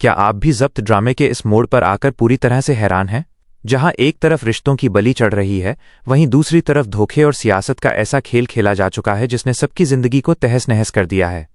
क्या आप भी ज़ब्त ड्रामे के इस मोड़ पर आकर पूरी तरह से हैरान हैं? जहां एक तरफ रिश्तों की बलि चढ़ रही है, वहीं दूसरी तरफ धोखे और सियासत का ऐसा खेल खेला जा चुका है जिसने सबकी जिंदगी को तहस-नहस कर दिया है।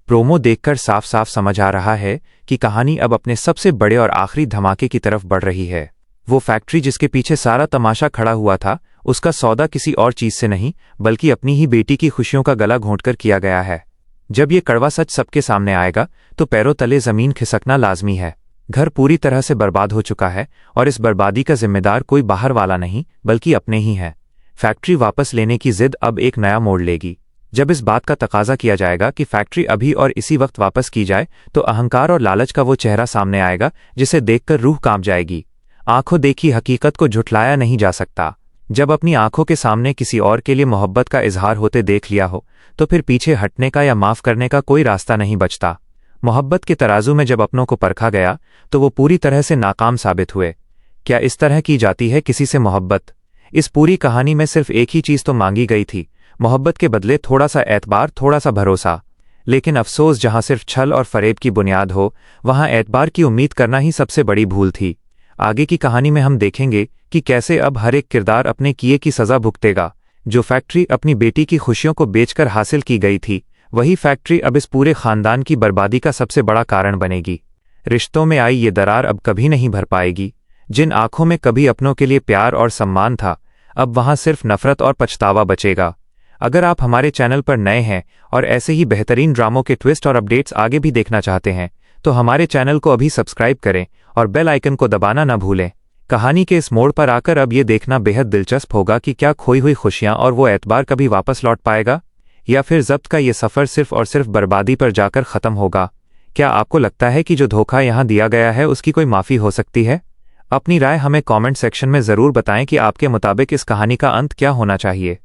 प्रोमो देखकर साफ साफ समझ आ रहा है कि कहानी अब अपने सबसे बड़े और आखिरी धमाके की तरफ बढ़ रही है। वो फैक्ट्री जिसके पीछे सारा तमाशा खड़ा हुआ था, उसका सौदा किसी और चीज से नहीं बल्कि अपनी ही बेटी की खुशियों का गला घोंटकर किया गया है। जब ये कड़वा सच सबके सामने आएगा तो पैरों तले जमीन खिसकना लाजमी है। घर पूरी तरह से बर्बाद हो चुका है और इस बर्बादी का जिम्मेदार कोई बाहर वाला नहीं बल्कि अपने ही है। फैक्ट्री वापस लेने की जिद अब एक नया मोड़ लेगी। जब इस बात का तकाजा किया जाएगा कि फैक्ट्री अभी और इसी वक्त वापस की जाए, तो अहंकार और लालच का वो चेहरा सामने आएगा जिसे देखकर रूह कांप जाएगी। आंखों देखी हकीकत को झुठलाया नहीं जा सकता। जब अपनी आंखों के सामने किसी और के लिए मोहब्बत का इजहार होते देख लिया हो, तो फिर पीछे हटने का या माफ करने का कोई रास्ता नहीं बचता। मोहब्बत के तराजू में जब अपनों को परखा गया तो वो पूरी तरह से नाकाम साबित हुए। क्या इस तरह की जाती है किसी से मोहब्बत? इस पूरी कहानी में सिर्फ एक ही चीज तो मांगी गई थी, मोहब्बत के बदले थोड़ा सा एतबार, थोड़ा सा भरोसा। लेकिन अफसोस, जहां सिर्फ छल और फरेब की बुनियाद हो, वहां एतबार की उम्मीद करना ही सबसे बड़ी भूल थी। आगे की कहानी में हम देखेंगे कि कैसे अब हर एक किरदार अपने किए की सजा भुगतेगा। जो फैक्ट्री अपनी बेटी की खुशियों को बेचकर हासिल की गई थी, वही फैक्ट्री अब इस पूरे खानदान की बर्बादी का सबसे बड़ा कारण बनेगी। रिश्तों में आई ये दरार अब कभी नहीं भर पाएगी। जिन आंखों में कभी अपनों के लिए प्यार और सम्मान था, अब वहां सिर्फ नफरत और पछतावा बचेगा। अगर आप हमारे चैनल पर नए हैं और ऐसे ही बेहतरीन ड्रामों के ट्विस्ट और अपडेट्स आगे भी देखना चाहते हैं, तो हमारे चैनल को अभी सब्सक्राइब करें और बेल आइकन को दबाना न भूलें। कहानी के इस मोड़ पर आकर अब ये देखना बेहद दिलचस्प होगा कि क्या खोई हुई खुशियां और वो एतबार कभी वापस लौट पाएगा, या फिर जब्त का ये सफर सिर्फ और सिर्फ बर्बादी पर जाकर खत्म होगा। क्या आपको लगता है कि जो धोखा यहां दिया गया है उसकी कोई माफी हो सकती है? अपनी राय हमें कमेंट सेक्शन में जरूर बताएं कि आपके मुताबिक इस कहानी का अंत क्या होना चाहिए।